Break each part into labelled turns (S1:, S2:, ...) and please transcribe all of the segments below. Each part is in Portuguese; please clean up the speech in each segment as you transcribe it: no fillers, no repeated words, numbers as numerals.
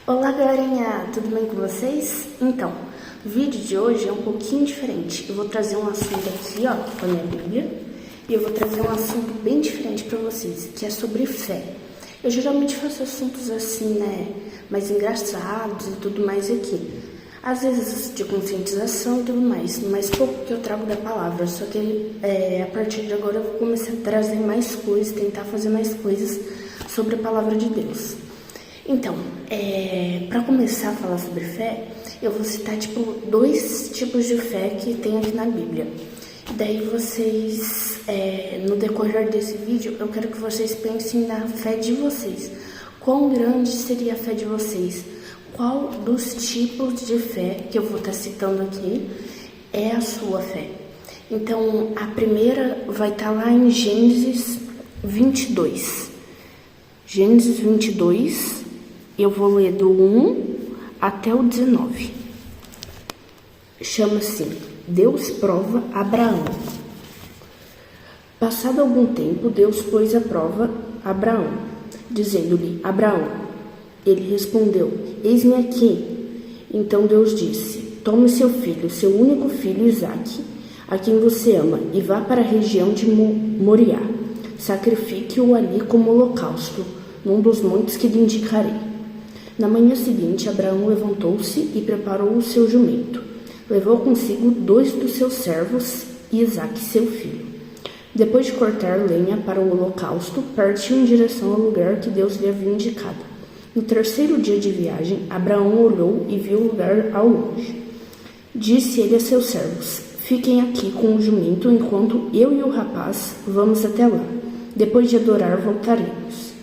S1: Olá galerinha, tudo bem com vocês? Então, o vídeo de hoje é um pouquinho diferente. Eu vou trazer um assunto aqui, ó, com a minha Bíblia, e eu vou trazer um assunto bem diferente para vocês, que é sobre fé. Eu geralmente faço assuntos assim, né, mais engraçados e tudo mais aqui. Às vezes de conscientização e tudo mais pouco que eu trago da palavra, só que a partir de agora eu vou começar a trazer mais coisas, tentar fazer mais coisas sobre a palavra de Deus. Então, para começar a falar sobre fé, eu vou citar dois tipos de fé que tem aqui na Bíblia. Daí vocês, no decorrer desse vídeo, eu quero que vocês pensem na fé de vocês. Quão grande seria a fé de vocês? Qual dos tipos de fé que eu vou estar citando aqui é a sua fé? Então, a primeira vai estar lá em Gênesis 22. Gênesis 22, eu vou ler do 1 até o 19. Chama-se Deus prova Abraão. Passado algum tempo, Deus pôs à prova Abraão, dizendo-lhe: Abraão. Ele respondeu: Eis-me aqui. Então Deus disse: Tome seu filho, seu único filho Isaque, a quem você ama, e vá para a região de Moriá. Sacrifique-o ali como holocausto, num dos montes que lhe indicarei. Na manhã seguinte, Abraão levantou-se e preparou o seu jumento. Levou consigo 2 dos seus servos e Isaque, seu filho. Depois de cortar lenha para o holocausto, partiu em direção ao lugar que Deus lhe havia indicado. No terceiro dia de viagem, Abraão olhou e viu o lugar ao longe. Disse ele a seus servos: Fiquem aqui com o jumento enquanto eu e o rapaz vamos até lá. Depois de adorar, voltaremos.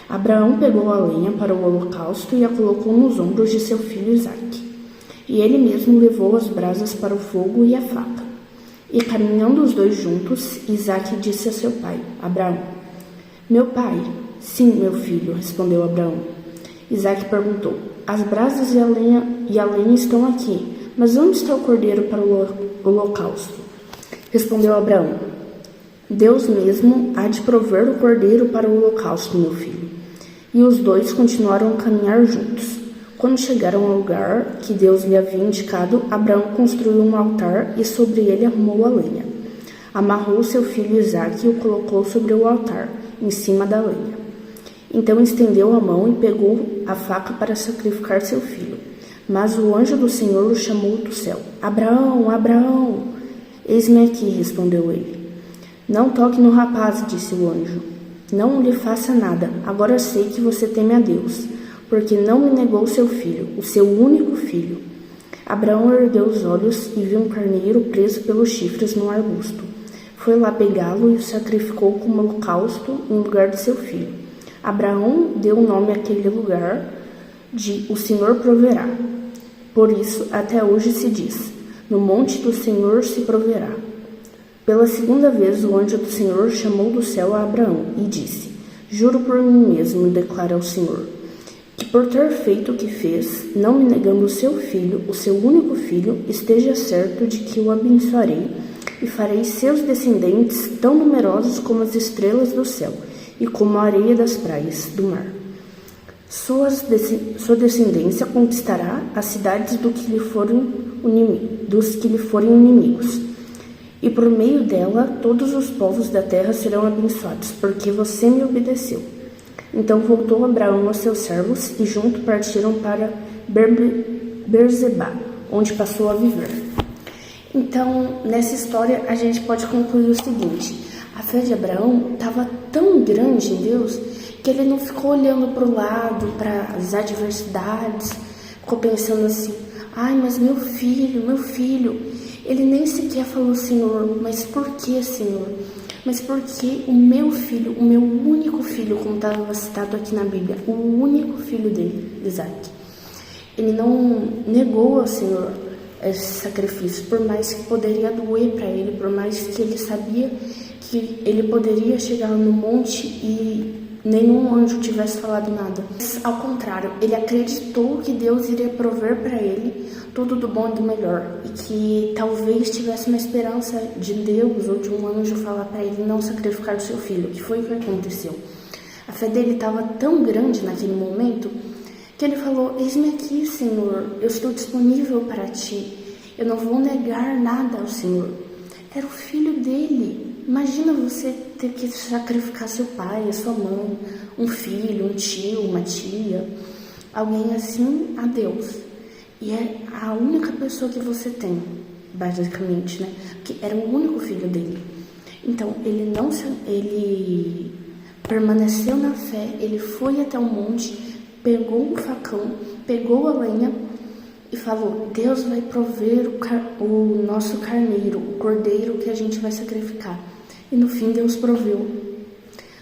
S1: Abraão pegou a lenha para o holocausto e a colocou nos ombros de seu filho Isaque. E ele mesmo levou as brasas para o fogo e a faca. E caminhando os dois juntos, Isaque disse a seu pai, Abraão: Meu pai. Sim, meu filho, respondeu Abraão. Isaque perguntou: As brasas e a lenha estão aqui, mas onde está o cordeiro para o holocausto? Respondeu Abraão: Deus mesmo há de prover o cordeiro para o holocausto, meu filho. E os dois continuaram a caminhar juntos. Quando chegaram ao lugar que Deus lhe havia indicado, Abraão construiu um altar e sobre ele arrumou a lenha. Amarrou seu filho Isaque e o colocou sobre o altar, em cima da lenha. Então estendeu a mão e pegou a faca para sacrificar seu filho. Mas o anjo do Senhor o chamou do céu. Abraão, Abraão! Eis-me aqui, respondeu ele. Não toque no rapaz, disse o anjo. Não lhe faça nada. Agora sei que você teme a Deus, porque não me negou seu filho, o seu único filho. Abraão ergueu os olhos e viu um carneiro preso pelos chifres num arbusto. Foi lá pegá-lo e o sacrificou como holocausto em lugar de seu filho. Abraão deu o nome àquele lugar de O Senhor Proverá. Por isso, até hoje se diz: No monte do Senhor se proverá. Pela segunda vez, o anjo do Senhor chamou do céu a Abraão e disse: Juro por mim mesmo, declara o Senhor, que por ter feito o que fez, não me negando o seu filho, o seu único filho, esteja certo de que o abençoarei e farei seus descendentes tão numerosos como as estrelas do céu e como a areia das praias do mar. Sua descendência conquistará as cidades dos que lhe forem inimigos. E por meio dela, todos os povos da terra serão abençoados, porque você me obedeceu. Então voltou Abraão aos seus servos e junto partiram para Berzebá, onde passou a viver. Então, nessa história, a gente pode concluir o seguinte: a fé de Abraão estava tão grande em Deus que ele não ficou olhando para o lado, para as adversidades, ficou pensando assim: ai, mas meu filho. Ele nem sequer falou: Senhor, mas por que, Senhor? Mas por que o meu filho, o meu único filho, como estava citado aqui na Bíblia, o único filho dele, Isaque? Ele não negou ao Senhor esse sacrifício, por mais que poderia doer para ele, por mais que ele sabia que ele poderia chegar no monte e nenhum anjo tivesse falado nada. Mas, ao contrário, ele acreditou que Deus iria prover para ele tudo do bom e do melhor, e que talvez tivesse uma esperança de Deus ou de um anjo falar para ele não sacrificar o seu filho, que foi o que aconteceu. A fé dele estava tão grande naquele momento que ele falou: eis-me aqui, Senhor, eu estou disponível para ti, eu não vou negar nada ao Senhor. Era o filho dele. Imagina você ter que sacrificar seu pai, a sua mãe, um filho, um tio, uma tia, alguém assim a Deus. E é a única pessoa que você tem, basicamente, né? Que era o único filho dele. Então, ele permaneceu na fé, ele foi até o monte, pegou o facão, pegou a lenha e falou: Deus vai prover o nosso carneiro, o cordeiro que a gente vai sacrificar. E no fim Deus proveu.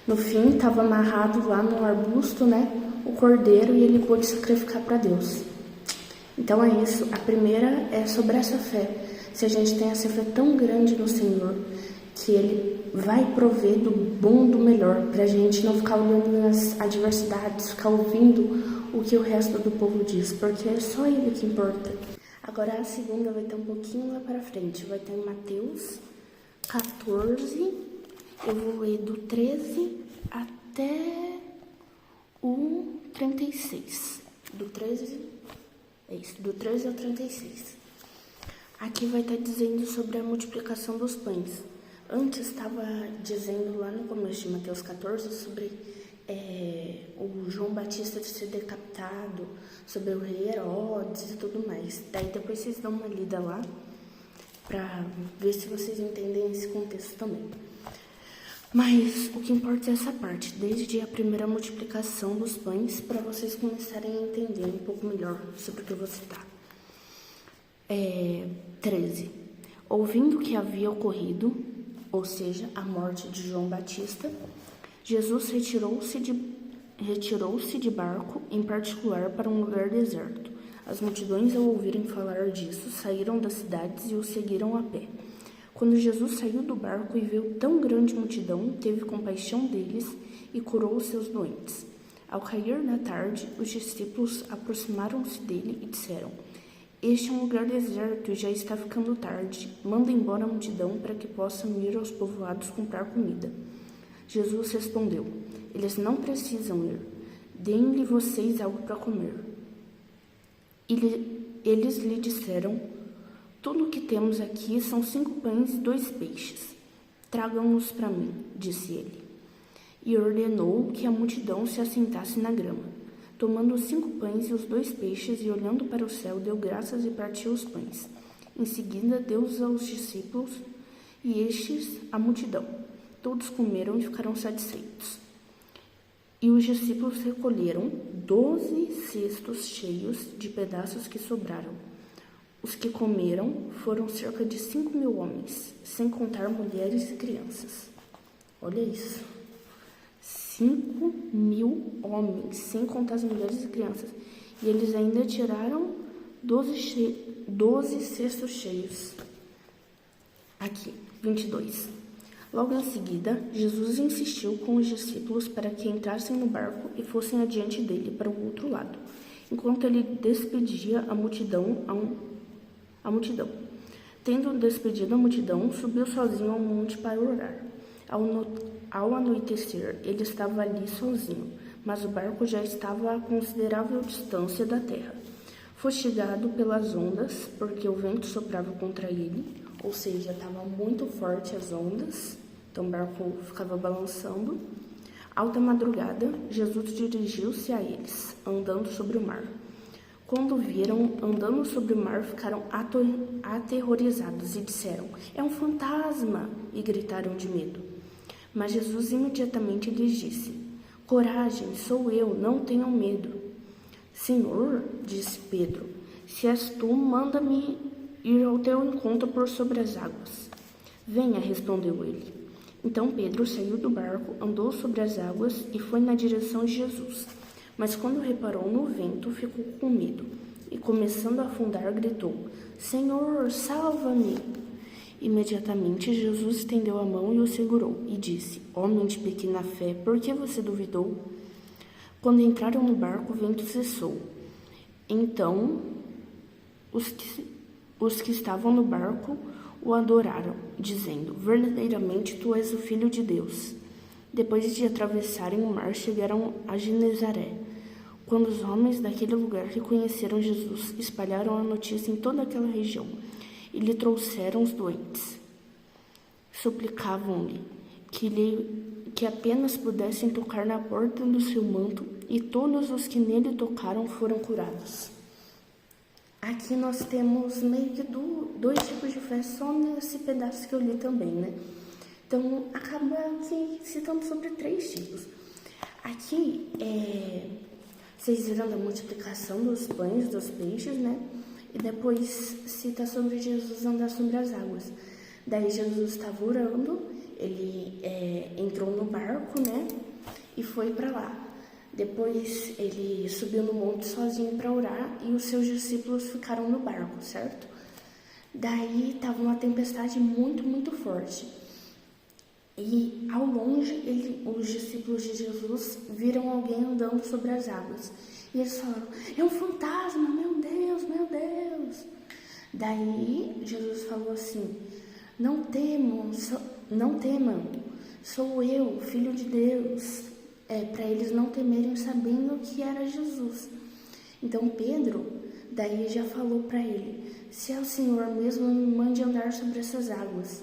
S1: No fim estava amarrado lá no arbusto, né, o cordeiro, e ele pôde sacrificar para Deus. Então é isso. A primeira é sobre essa fé. Se a gente tem essa fé tão grande no Senhor, que Ele vai prover do bom, do melhor, para a gente não ficar olhando nas adversidades, ficar ouvindo o que o resto do povo diz, porque é só Ele que importa. Agora a segunda vai ter um pouquinho lá para frente, vai ter em Mateus 14, eu vou ler do 13 até o 36. Do 13 ao 36. Aqui vai estar dizendo sobre a multiplicação dos pães. Antes estava dizendo lá no começo de Mateus 14 sobre o João Batista ser decapitado, sobre o rei Herodes e tudo mais. Daí depois vocês dão uma lida lá para ver se vocês entendem esse contexto também. Mas o que importa é essa parte, desde a primeira multiplicação dos pães, para vocês começarem a entender um pouco melhor sobre o que eu vou citar. 13. Ouvindo o que havia ocorrido, ou seja, a morte de João Batista, Jesus retirou-se de barco, em particular para um lugar deserto. As multidões, ao ouvirem falar disso, saíram das cidades e o seguiram a pé. Quando Jesus saiu do barco e viu tão grande multidão, teve compaixão deles e curou os seus doentes. Ao cair da tarde, os discípulos aproximaram-se dele e disseram: Este é um lugar deserto e já está ficando tarde. Manda embora a multidão para que possam ir aos povoados comprar comida. Jesus respondeu: Eles não precisam ir. Deem-lhe vocês algo para comer. Eles lhe disseram: Tudo o que temos aqui são 5 pães e 2 peixes. Tragam-nos para mim, disse ele. E ordenou que a multidão se assentasse na grama. Tomando os 5 pães e os 2 peixes e olhando para o céu, deu graças e partiu os pães. Em seguida, deu-os aos discípulos e estes à multidão. Todos comeram e ficaram satisfeitos. E os discípulos recolheram 12 cestos cheios de pedaços que sobraram. Os que comeram foram cerca de 5.000 homens, sem contar mulheres e crianças. Olha isso. 5.000 homens, sem contar as mulheres e crianças. E eles ainda tiraram 12 cestos cheios. Aqui, 22. Logo em seguida, Jesus insistiu com os discípulos para que entrassem no barco e fossem adiante dele para o outro lado, enquanto ele despedia a multidão. Tendo despedido a multidão, subiu sozinho ao monte para orar. Ao anoitecer, ele estava ali sozinho, mas o barco já estava a considerável distância da terra. Fustigado pelas ondas, porque o vento soprava contra ele, ou seja, estava muito forte as ondas, então o barco ficava balançando. Alta madrugada, Jesus dirigiu-se a eles, andando sobre o mar. Quando viram andando sobre o mar, ficaram aterrorizados e disseram: É um fantasma! E gritaram de medo. Mas Jesus imediatamente lhes disse: Coragem, sou eu, não tenham medo. Senhor, disse Pedro, se és tu, manda-me ir ao teu encontro por sobre as águas. Venha, respondeu ele. Então Pedro saiu do barco, andou sobre as águas e foi na direção de Jesus. Mas quando reparou no vento, ficou com medo e, começando a afundar, gritou: Senhor, salva-me! Imediatamente Jesus estendeu a mão e o segurou e disse: Homem de pequena fé, por que você duvidou? Quando entraram no barco, o vento cessou. Então os que estavam no barco o adoraram, dizendo: Verdadeiramente tu és o Filho de Deus. Depois de atravessarem o mar, chegaram a Genezaré. Quando os homens daquele lugar reconheceram Jesus, espalharam a notícia em toda aquela região e lhe trouxeram os doentes. Suplicavam-lhe que apenas pudessem tocar na borda do seu manto, e todos os que nele tocaram foram curados. Aqui nós temos meio que dois tipos de fé, só nesse pedaço que eu li também, né? Então, acaba aqui citando sobre 3 tipos. Aqui, vocês viram da multiplicação dos pães, dos peixes, né? E depois cita sobre Jesus andar sobre as águas. Daí Jesus estava orando, ele entrou no barco, né? E foi para lá. Depois ele subiu no monte sozinho para orar e os seus discípulos ficaram no barco, certo? Daí estava uma tempestade muito, muito forte. E ao longe, os discípulos de Jesus viram alguém andando sobre as águas. E eles falaram: é um fantasma, meu Deus, meu Deus. Daí Jesus falou assim: não temam, sou eu, Filho de Deus. Para eles não temerem, sabendo que era Jesus. Então Pedro, daí já falou para ele: se é o Senhor mesmo, me mande andar sobre essas águas.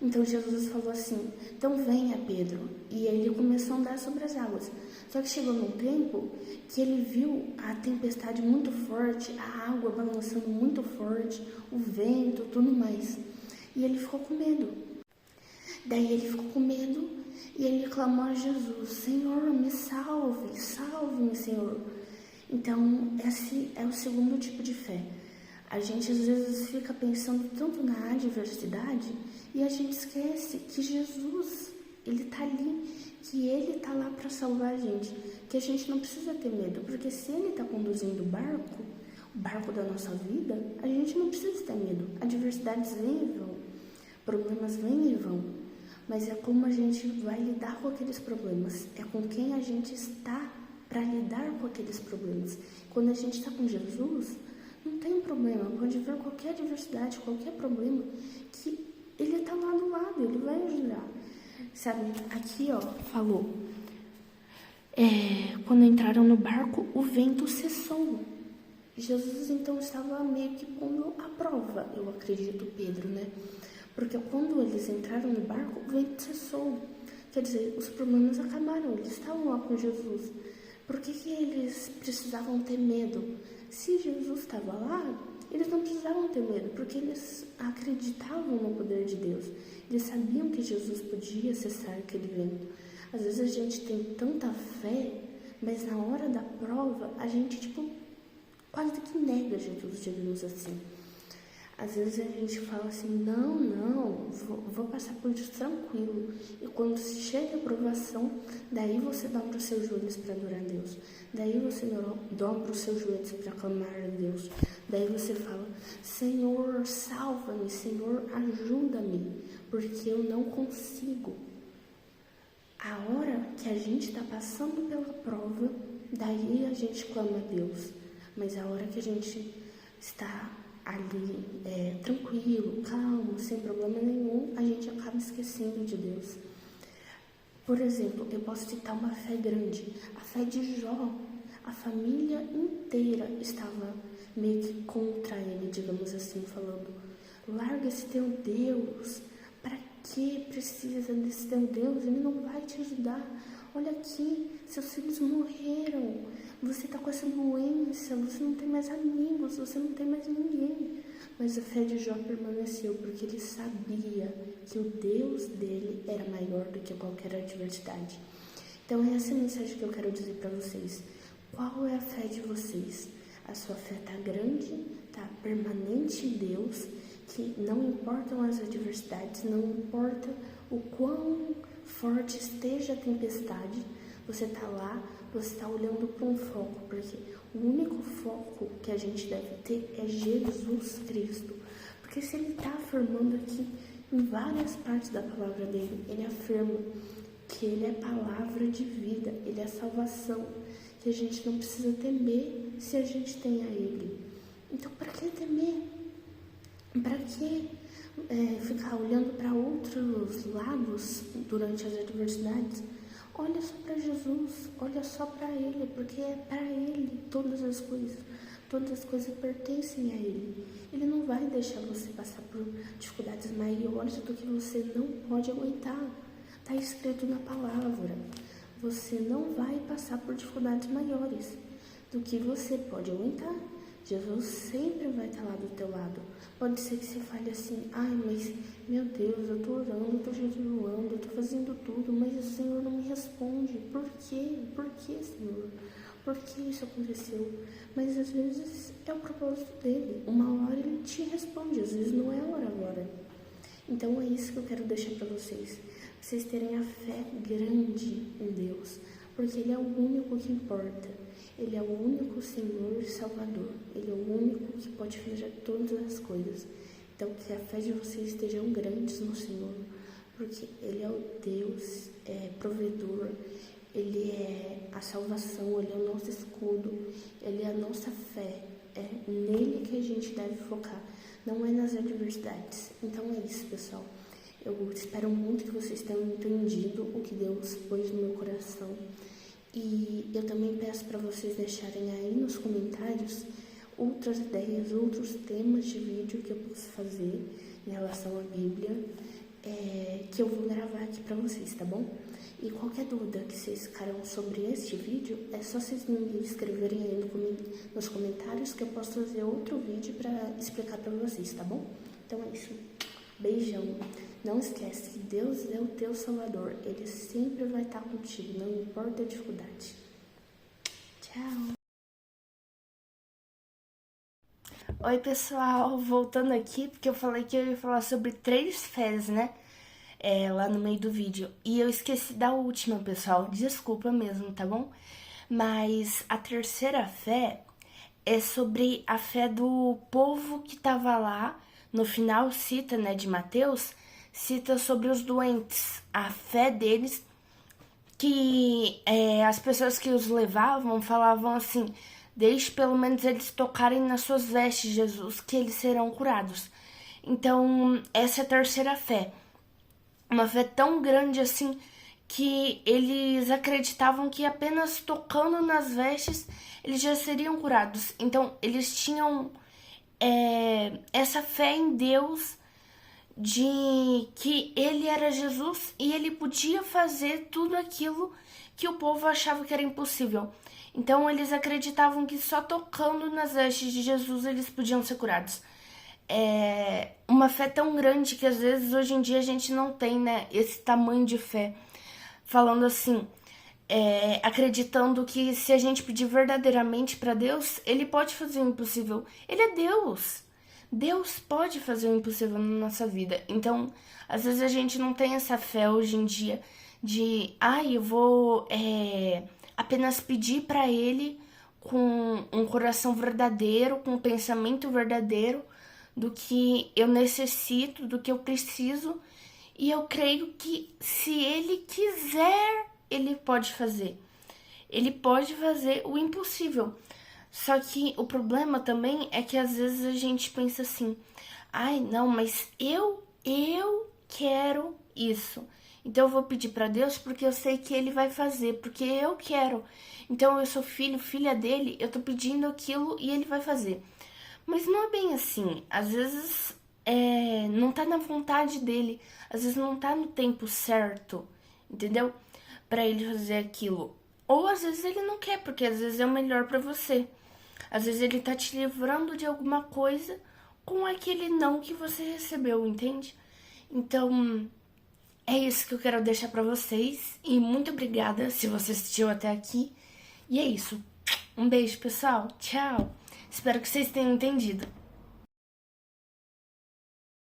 S1: Então Jesus falou assim: então venha, Pedro. E ele começou a andar sobre as águas. Só que chegou num tempo que ele viu a tempestade muito forte, a água balançando muito forte, o vento, tudo mais. E ele ficou com medo. Daí ele ficou com medo e ele clamou a Jesus: Senhor, me salve, salve-me, Senhor. Então, esse é o segundo tipo de fé. A gente às vezes fica pensando tanto na adversidade e a gente esquece que Jesus, ele tá ali, que ele tá lá para salvar a gente, que a gente não precisa ter medo, porque se ele tá conduzindo o barco da nossa vida, a gente não precisa ter medo. Adversidades vêm e vão, problemas vêm e vão. Mas é como a gente vai lidar com aqueles problemas, é com quem a gente está para lidar com aqueles problemas. Quando a gente está com Jesus, não tem problema, pode vir qualquer adversidade, qualquer problema, que ele está lá do lado, ele vai ajudar. Sabe, aqui falou, quando entraram no barco, o vento cessou. Jesus então estava meio que pondo à prova, eu acredito, Pedro, né? Porque quando eles entraram no barco, o vento cessou. Quer dizer, os problemas acabaram, eles estavam lá com Jesus. Por que eles precisavam ter medo? Se Jesus estava lá, eles não precisavam ter medo, porque eles acreditavam no poder de Deus. Eles sabiam que Jesus podia cessar aquele vento. Às vezes a gente tem tanta fé, mas na hora da prova, a gente, quase que nega Jesus, digamos assim. Às vezes a gente fala assim: não, vou passar por isso tranquilo. E quando chega a provação, daí você dobra os seus joelhos para adorar a Deus. Daí você dobra os seus joelhos para clamar a Deus. Daí você fala: Senhor, salva-me, Senhor, ajuda-me, porque eu não consigo. A hora que a gente está passando pela prova, daí a gente clama a Deus. Mas a hora que a gente está ali tranquilo, calmo, sem problema nenhum, a gente acaba esquecendo de Deus. Por exemplo, eu posso citar uma fé grande, a fé de Jó. A família inteira estava meio que contra ele, digamos assim, falando: larga esse teu Deus, para que precisa desse teu Deus? Ele não vai te ajudar. Olha aqui, seus filhos morreram, você está com essa doença, você não tem mais amigos, você não tem mais ninguém. Mas a fé de Jó permaneceu, porque ele sabia que o Deus dele era maior do que qualquer adversidade. Então essa é a mensagem que eu quero dizer para vocês. Qual é a fé de vocês? A sua fé está grande, está permanente em Deus, que não importam as adversidades, não importa o quão forte esteja a tempestade, você está lá, você está olhando para um foco, porque o único foco que a gente deve ter é Jesus Cristo. Porque se ele está afirmando aqui em várias partes da palavra dele, ele afirma que ele é palavra de vida, ele é salvação, que a gente não precisa temer se a gente tem a ele. Então, para que temer? Para que ficar olhando para outros lados durante as adversidades? Olha só para Jesus, olha só para Ele, porque é para Ele todas as coisas pertencem a Ele. Ele não vai deixar você passar por dificuldades maiores do que você não pode aguentar. Está escrito na palavra. Você não vai passar por dificuldades maiores do que você pode aguentar. Jesus sempre vai estar lá do teu lado. Pode ser que você fale assim, ai, mas meu Deus, eu tô orando, eu tô jejuando, eu tô fazendo tudo, mas o Senhor não me responde. Por quê? Por quê, Senhor? Por que isso aconteceu? Mas às vezes é o propósito dele. Uma hora ele te responde, às vezes não é a hora agora. Então é isso que eu quero deixar para vocês. Vocês terem a fé grande em Deus, porque Ele é o único que importa. Ele é o único Senhor e Salvador. Ele é o único que pode fazer todas as coisas. Então que a fé de vocês estejam grandes no Senhor, porque Ele é o Deus provedor. Ele é a salvação, Ele é o nosso escudo, Ele é a nossa fé. É nele que a gente deve focar, não é nas adversidades. Então é isso, pessoal. Eu espero muito que vocês tenham entendido o que Deus pôs no meu coração. E eu também peço para vocês deixarem aí nos comentários outras ideias, outros temas de vídeo que eu posso fazer em relação à Bíblia, que eu vou gravar aqui para vocês, tá bom? E qualquer dúvida que vocês ficaram sobre este vídeo, é só vocês me escreverem aí nos comentários que eu posso fazer outro vídeo para explicar para vocês, tá bom? Então é isso. Beijão. Não esquece que Deus é o teu Salvador. Ele sempre vai estar contigo, não importa a dificuldade. Tchau. Oi, pessoal. Voltando aqui, porque eu falei que eu ia falar sobre 3 fés, né? Lá no meio do vídeo. E eu esqueci da última, pessoal. Desculpa mesmo, tá bom? Mas a terceira fé é sobre a fé do povo que tava lá. No final cita, né, de Mateus, cita sobre os doentes. A fé deles, que as pessoas que os levavam falavam assim, deixe pelo menos eles tocarem nas suas vestes, Jesus, que eles serão curados. Então, essa é a terceira fé. Uma fé tão grande assim que eles acreditavam que apenas tocando nas vestes eles já seriam curados. Então eles tinham essa fé em Deus de que Ele era Jesus e Ele podia fazer tudo aquilo que o povo achava que era impossível. Então eles acreditavam que só tocando nas vestes de Jesus eles podiam ser curados. Uma fé tão grande que às vezes hoje em dia a gente não tem, né, esse tamanho de fé. Falando assim, acreditando que se a gente pedir verdadeiramente para Deus, Ele pode fazer o impossível. Ele é Deus. Deus pode fazer o impossível na nossa vida. Então, às vezes a gente não tem essa fé hoje em dia de, eu vou apenas pedir para Ele com um coração verdadeiro, com um pensamento verdadeiro, do que eu necessito, do que eu preciso, e eu creio que se Ele quiser, Ele pode fazer. Ele pode fazer o impossível. Só que o problema também é que às vezes a gente pensa assim, não, mas eu quero isso. Então eu vou pedir para Deus porque eu sei que Ele vai fazer, porque eu quero. Então eu sou filha dele, eu tô pedindo aquilo e Ele vai fazer. Mas não é bem assim. Às vezes não tá na vontade dele. Às vezes não tá no tempo certo, entendeu? Pra ele fazer aquilo. Ou às vezes ele não quer, porque às vezes é o melhor pra você. Às vezes ele tá te livrando de alguma coisa com aquele não que você recebeu, entende? Então, é isso que eu quero deixar pra vocês. E muito obrigada se você assistiu até aqui. E é isso. Um beijo, pessoal. Tchau. Espero que vocês tenham entendido.